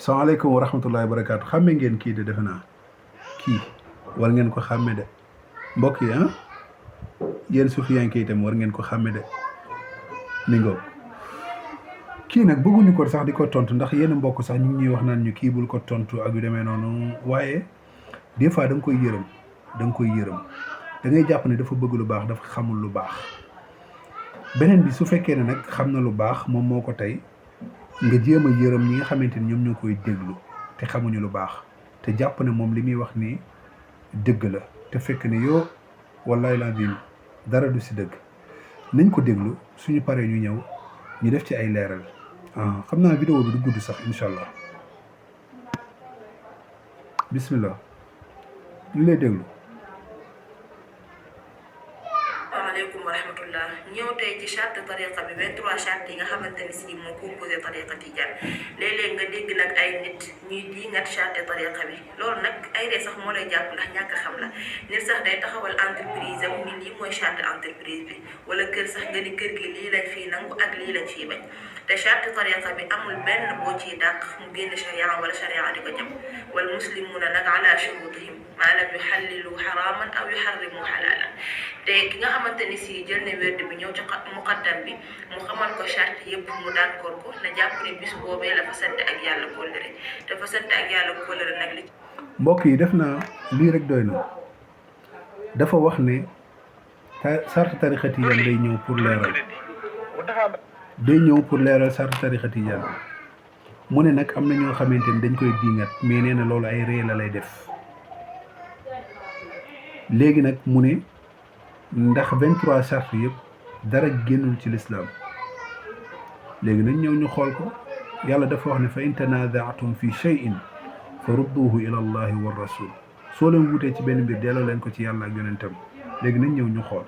salaamaaleykum wa rahmatullahi wa barakaatu xàmme ngeen kii de defe naa kii war ngeen ko xàmme de mbokk yi yéen sufiyanke itam war ngeen ko xàmme de mi ngoog kii nag bëgguñu ko sax di ko tontu ndax yenn mbokk sax ñu ngi ñuy wax naan ñu kii bul ko tontu ak yu demee noonu waaye des fois da nga koy yërëm da ngay jàpp ne dafa bëgg lu baax dafa xamul lu baax beneen bi su fekkee ne nag xam na lu baax moom moo ko tey nga jéem a yërëm ñi nga xamante ni ñoom ñoo koy déglu te xamuñu lu baax te jàpp ne moom li muy wax nii dëgg la te fekk ne yoo wallahi lazim dara du si dëgg nañ ko déglu suñu paree ñu ñëw ñu def ci ay leeral xam naa vidéo bi du gudd sax incha allah bismillah ñu lay déglu. asalaamaaleykum wa rahmatullah ñëw tey ci charte tariqa bi 23 charte yi nga xamante ni si moo composé tariqa tijaan léeg-léeg nga dégg nag ay nit ñuy di ngat charte tariqa bi loolu nag ay ree sax moo lay jàpp ndax ñàkk a xam la nit sax day taxawal entreprise am ni lii mooy charte entreprise bi wala kër sax nga ni kër gi lii lañ fii nangu ak lii lañ fii bañ te charte tariqa bi amul benn boo ciy dàq mu génn sharia wala sharia di ko jëm wal muslimuna nag ala shurutihim maa lam yuxallilu xaraaman aw yuxarrimu xalaalan te ki nga xamante ni si jël na wérd bi ñëw ci muqaddam bi mu xamal ko charte yëpp mu d'accord ko na jàpp ne bis boobee la fa sant ak yàlla kóllëre te fa sant ak yàlla kóllëre nag li mbokk yi def naa lii rek doy na dafa wax ne charte tariqa tijaan day ñëw pour leeral charte tariqa tijaan mu ne nag am na ñoo xamante ni dañ koy diingat mais nee na loolu ay ree la lay def léegi nag mu ne ndax 23 charte yëpp dara génnul ci lislaam léegi nañ ñëw ñu xool ko yàlla dafa wax ne fa in tanaza'tum fi shay'in fa rudduhu ila allahi wa rasul soo leen wutee ci benn mbir delloo leen ko ci yàlla ak yonentam léegi nañ ñëw ñu xool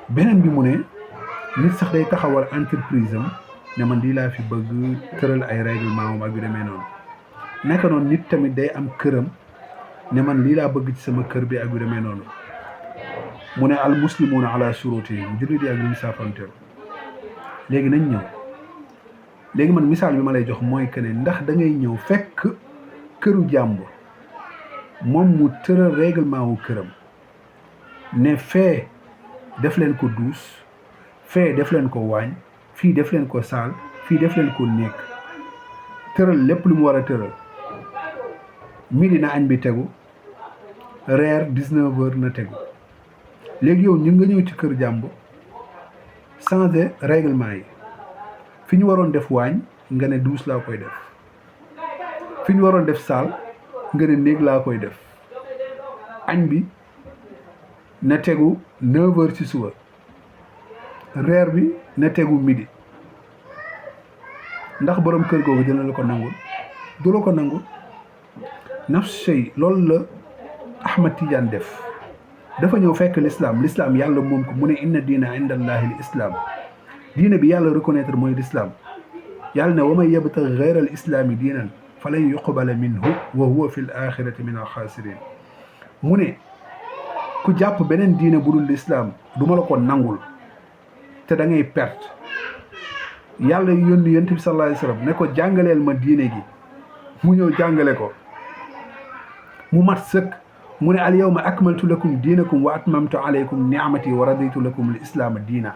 beneen bi mu ne nit sax day taxawal entreprise am ne man lii laa fi bëgg tëral ay règlement am ak yu demee noonu naka noonu nit tamit day am këram ne man lii laa bëgg ci sama kër bi ak yu demee noonu mu ne al muslimuuna ala shurutihim jullit yi ak luñu saafanteel léegi nañ ñëw léegi man misaal bi ma lay jox mooy que ne ndax da ngay ñëw fekk këru jàmbur moom mu tëral règlement wu këram ne fee def leen ko douche fee def leen ko waañ fii def leen ko saal fii def leen ko néeg tëral lépp lu mu war a tëral midi na añ bi tegu reer 19h na tegu léegi yow ñu nga ñëw ci kër jàmbur changer règlement yi fi ñu waroon def waañ nga ne douche laa koy def fi ñu waroon def saal nga ne néeg laa koy def añ bi na tegu 9h ci suba reer bi na tegu midi ndax borom kër googu dina la ko nangul du la ko nangul nafs shay loolu la Ahmad Tidiane def dafa ñëw fekk l'islam yàlla moom ko mu ne inna diina inda allahi l islam diine bi yàlla reconnaître mooy l'islam yàlla ne wa man yabtaghi ghayra al islaami diinan falan yuqbala minhu wa huwa fi l axirati min al xaasirin mu ne ku jàpp beneen diine bu dul l'islam du ma la ko nangul te da ngay perte yàlla yónni yonent bi sallallahu alayhi wa sallam ne ko jàngaleel ma diine gi mu ñëw jàngale ko mu mat sëkk mu ne al yawma akmaltu lakum diinakum wa atmamtu alaykum ni'mati wa raditu lakum al islaama diina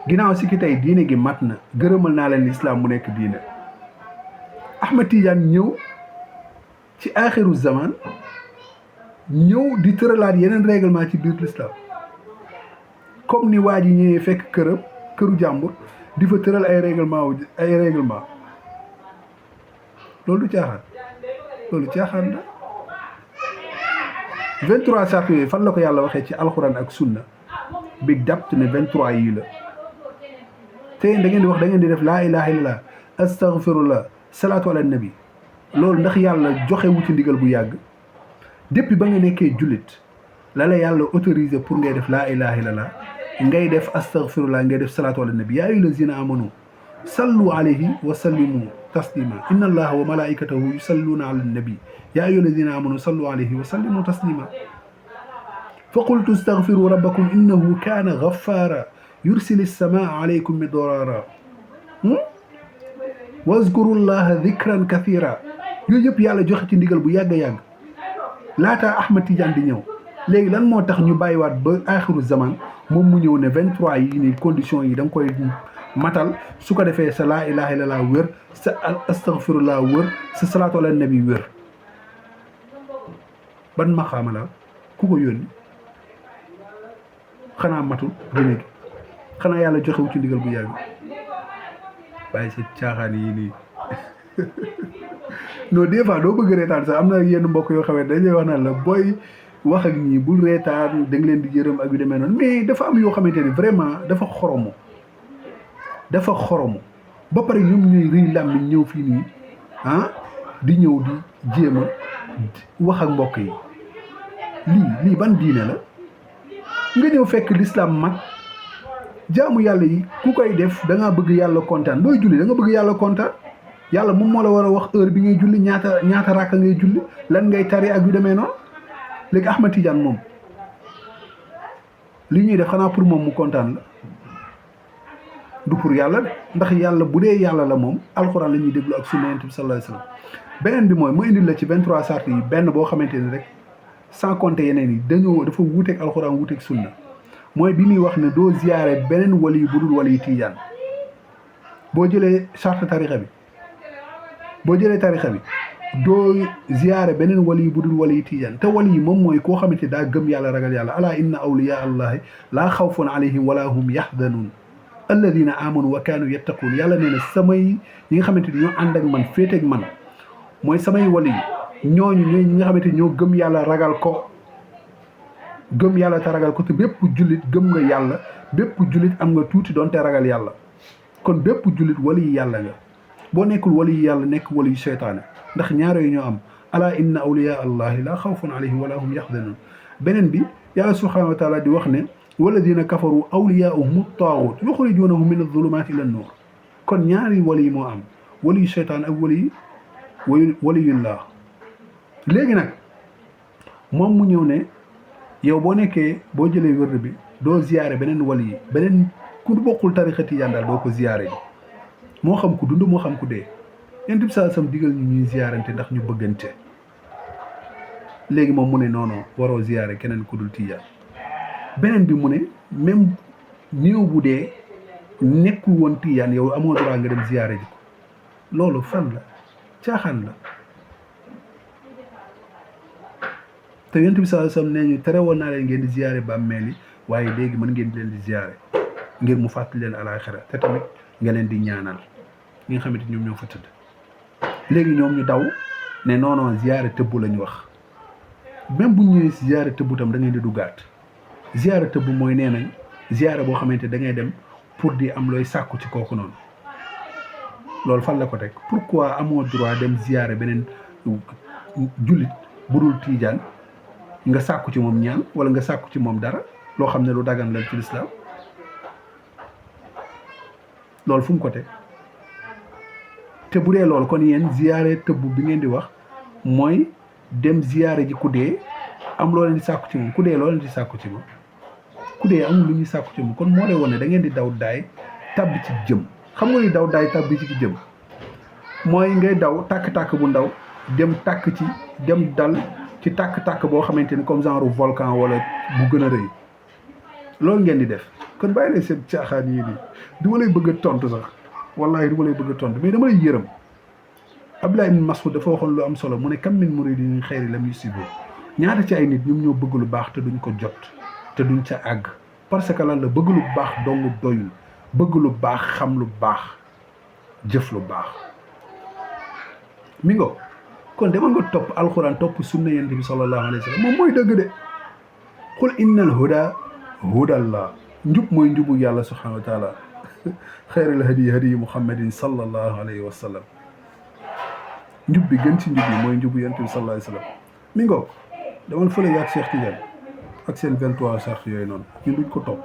ginnaaw si ki tey diine gi mat na gërëmal naa leen l'islam mu nekk diine Ahmad Tidiane ñëw ci axiru zaman ñëw di tëralaat yeneen règlement ci biir l'islam comme ni waa ji ñëwee fekk këru jàmbur di fa tëral ay règlement loolu du caaxaan la 23 charte yooyu fan la ko yàlla waxee ci alxuraan ak sunna bi dapt ne 23 yii la te da ngeen di wax da ngeen di def laa ilaha illallah astaghfirullah salaatu ala nabi loolu ndax yàlla joxe wu ci ndigal bu yàgg depuis ba nga nekkee jullit la yàlla autorisé pour ngay def laa ilaha illallah ngay def astaghfirullah ngay def salaatu ala nabi yaa ayyuha allazina amanu sallu alayhi wa sallimu taslima inna allaha wa malaikatahu yusalluna ala nabi yaa ayyuha allazina amanu sallu alayhi wa sallimu taslima fa qultu astaghfiru rabbakum innahu kaana ghaffara yursili samaa alaykum midrara wazkurullaha dhikran kathira yooyu yëpp yàlla joxe ci ndigal bu yàgg a yàgg laataa Ahmad Tidiane di ñëw léegi lan moo tax ñu bàyyiwaat ba axiru zaman moom mu ñëw ne 23 yi nii conditions yi da nga koy matal su ko defee sa laa ilaha illallah wér sa astaghfirullah wér sa salaatu ala nabi wér ban maxaama la ku ko yónni xanaa matul dina gi xanaa yàlla joxewu ci ndigal bu yàgg bàyyi sa caaxaan yi nii non des fois doo bëgg reetaan sax am na yenn mbokk yoo xamante dañ lay wax naan la booy wax ak ñii bul reetaan da nga leen di yërëm ak yu demee noonu mais dafa am yoo xamante ni vraiment dafa xoromu ba pare ñoom ñuy rëy làmmiñ ñëw fii nii di ñëw di jéem a wax ak mbokk yi lii ban diine la nga ñëw fekk l'islam mag jaamu yàlla yi ku koy def da ngaa bëgg yàlla kontaan looy julli da nga bëgg yàlla kontaan yàlla moom moo la war a wax heure bi ngay julli ñaata rakka ngay julli lan ngay tari ak yu demee noonu léegi Ahmad Tidiane moom li ñuy def xanaa pour moom mu kontaan la du pour yàlla de ndax yàlla bu dee yàlla la moom alxuraan la ñuy déglu ak sunna Yonent bi sallallahu alayhi wasallam beneen bi mooy ma indil la ci 23 sart yi benn boo xamante ni rek sans compter yeneen yi dafa wuuteeg alxuraan wuuteeg sunna mooy bi muy wax ne doo ziyaare beneen wali bu dul wali Tidiane boo jëlee charte tarixa bi doo ziyaare beneen wali bu dul wali Tidiane te wali yi moom mooy koo xamante daa gëm yàlla ragal yàlla alaa inna awliyaa allahi laa xawfun alayhim wala hum yaxzanuun alladina amanu wa kaanu yattaquun yàlla nee na samay ñi nga xamante ni ñoo ànd ak man féeteeg man mooy samay wali yi ñooñu ñooy ñi nga xamante ni ñoo gëm yàlla ragal ko gëm yàlla te ragal ko te bépp jullit gëm nga yàlla bépp jullit am nga tuuti doonte ragal yàlla kon bépp jullit wali yi yàlla nga boo nekkul wali yi yàlla nekk wali yu seytaane ndax ñaar yooyu ñoo am ala inna awliya allahi la xawfun alayhim wala hum yaxzanun beneen bi yàlla subhanahu wa taala di wax ne walladina kafaru awliyaahum taaxut yuxrijunahum min azulumaati ila nuur kon ñaari wali yi moo am wali yu seytaan ak waliyullah léegi nag moom mu ñëw ne yow boo jëlee wërd bi doo ziyaare beneen wali yi beneen ku bokkul tarixa tijaan daal doo ko ziyaare ji moo xam ku dund moo xam ku dee Yonent bi sallallahu alayhi wasallam digal ñu ñuy ziyaarante ndax ñu bëggante léegi moom mu ne non waroo ziyaare keneen ku dul tijaan beneen bi mu ne même néew bu dee nekkul woon tijaan yow amoo droit nga dem ziyaare ji ko loolu fan la caaxaan la te Yonent bi sallallahu alayhi wasallam nee ñu tere woon naa leen ngeen di ziyaare bàmmeel yi waaye léegi mën ngeen di leen di ziyaare ngir mu fàttali leen alaaxira te tamit nga leen di ñaanal ñi nga xamante ñoom ñoo fa tëdd léegi ñoom ñu daw ne non ziyaare tëbb lañu wax même bu ñu ñëwee si ziyaare tëbb tam da ngeen di duggaat ziyaare tëbb mooy nee nañ ziyaare boo xamante da ngay dem pour di am looy sàkku ci kooku noonu loolu fan la ko teg pourquoi amoo droit dem ziyaare beneen jullit bu dul tiijaan nga sàkku ci moom ñaan wala nga sàkku ci moom dara loo xam ne lu dagan la ci lislaam loolu fu mu ko teg te bu dee loolu kon yéen ziyaare tëbb bi ngeen di wax mooy dem ziyaare ji ku dee am loo leen di sàkku ci moom ku dee loo leen di sàkku ci moom ku dee amul lu ñuy sàkku ci moom kon moo lay wane da ngeen di daw daay tabbi ci jëm xam nga ni daw daay tabbi ci jëm mooy ngay daw tàkk-tàkk bu ndaw dem tàkk ci dem dal ci tàkk-tàkk boo xamante ni comme genre volcan wala bu gën a rëy loolu ngeen di def kon bàyyi lay seen caaxaan yii nii du ma lay bëgg a tontu sax wallahi du ma lay bëgg a tontu mais dama lay yërëm Abdullah ibn Mas'ud dafa waxoon lu am solo mu ne kam min muridin xayri lam yusibu ñaata ci ay nit ñoom ñoo bëgg lu baax te duñ ko jot te duñ ca àgg parce que lan la bëgg lu baax dong doyul bëgg lu baax xam lu baax jëf lu baax mi ngo kon dama nga topp alxuraan topp sunna yonent bi sallallahu alayhi wa sallam moom mooy dëgg de qul innal huda hudallah njub mooy njubu yàlla subhanahu wa taala xayril hadi hadi muhammadin sallallahu alayhi wa sallam njub bi gën ci njub yi mooy njubu yonent bi sallallahu alayhi wa sallam mi ngo damal fële yaag Cheikh Tidiane ak seen 23 charte yooyu noonu ñun duñ ko topp